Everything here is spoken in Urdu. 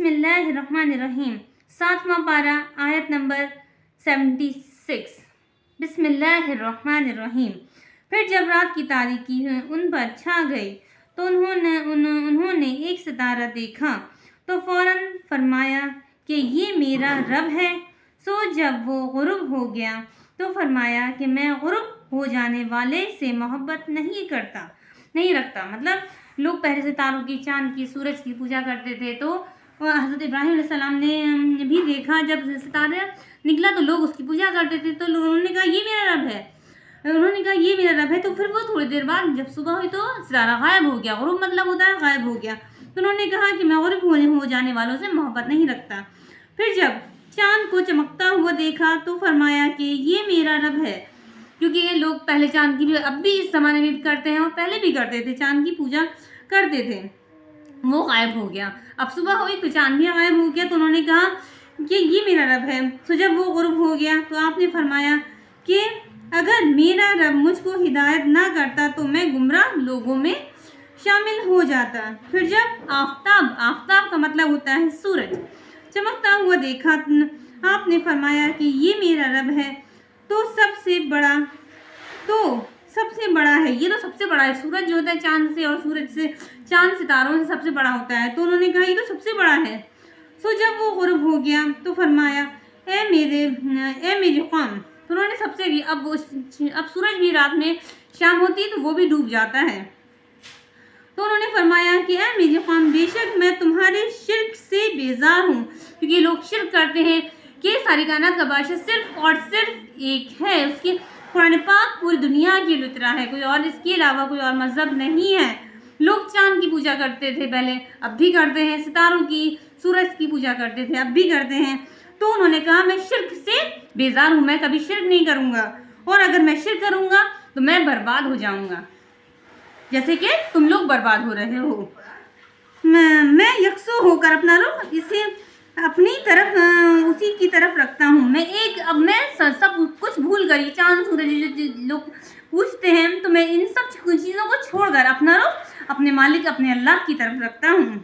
اللہ الرحمن الرحیم 7واں پارہ آیت نمبر 76۔ بسم اللہ الرحمن الرحیم۔ پھر جب رات کی تاریکی ان پر چھا گئی تو انہوں نے ایک ستارہ دیکھا تو فوراً فرمایا کہ یہ میرا رب ہے۔ سو جب وہ غروب ہو گیا تو فرمایا کہ میں غروب ہو جانے والے سے محبت نہیں رکھتا۔ مطلب لوگ پہلے ستاروں کی، چاند کی، سورج کی پوجا کرتے تھے، تو حضرت ابراہیم علیہ السلام نے بھی دیکھا جب ستارہ نکلا تو لوگ اس کی پوجا کرتے تھے، تو انہوں نے کہا یہ میرا رب ہے۔ تو پھر وہ تھوڑی دیر بعد جب صبح ہوئی تو ستارہ غائب ہو گیا۔ غروب مطلب ہوتا ہے غائب ہو گیا۔ تو انہوں نے کہا کہ میں غروب ہو جانے والوں سے محبت نہیں رکھتا۔ پھر جب چاند کو چمکتا ہوا دیکھا تو فرمایا کہ یہ میرا رب ہے، کیونکہ یہ لوگ پہلے چاند کی بھی اب بھی اس زمانے میں بھی کرتے ہیں اور پہلے بھی کرتے تھے، چاند کی پوجا کرتے تھے۔ وہ غائب ہو گیا۔ اب صبح ہوئی تو چاند بھی غائب ہو گیا، تو انہوں نے کہا کہ یہ میرا رب ہے۔ تو جب وہ غروب ہو گیا تو آپ نے فرمایا کہ اگر میرا رب مجھ کو ہدایت نہ کرتا تو میں گمراہ لوگوں میں شامل ہو جاتا۔ پھر جب آفتاب کا مطلب ہوتا ہے سورج، چمکتا ہوا دیکھا، آپ نے فرمایا کہ یہ میرا رب ہے تو سب سے بڑا ہے، یہ تو سب سے بڑا ہے۔ سورج جو ہوتا ہے چاند سے، اور چاند ستاروں سے سب سے بڑا ہوتا ہے، تو انہوں نے کہا یہ تو سب سے بڑا ہے۔ سو جب وہ غروب ہو گیا تو فرمایا اے میری قوم، تو انہوں نے سب سے بھی اب سورج بھی رات میں شام ہوتی ہے تو وہ بھی ڈوب جاتا ہے، تو انہوں نے فرمایا کہ اے میری قوم، بے شک میں تمہارے شرک سے بیزار ہوں، کیونکہ لوگ شرک کرتے ہیں کہ ساری کائنات کا بادشاہ صرف اور صرف ایک ہے، اس کی قرآن پاک پوری دنیا کی لطرا ہے، کوئی اور اس کے علاوہ کوئی اور مذہب نہیں ہے۔ لوگ چاند کی پوجا کرتے تھے پہلے، اب بھی کرتے ہیں، ستاروں کی، سورج کی پوجا کرتے تھے، اب بھی کرتے ہیں۔ تو انہوں نے کہا میں شرک سے بیزار ہوں، میں کبھی شرک نہیں کروں گا، اور اگر میں شرک کروں گا تو میں برباد ہو جاؤں گا، جیسے کہ تم لوگ برباد ہو رہے ہو۔ میں یکسو ہو کر اپنا رخ اسے اپنی طرف اسی کی طرف رکھتا ہوں۔ اب میں سب کچھ بھول کر، یہ چاند سورج لوگ پوچھتے ہیں، تو میں ان سب چیزوں کو چھوڑ کر اپنا رخ اپنے مالک اپنے اللہ کی طرف رکھتا ہوں۔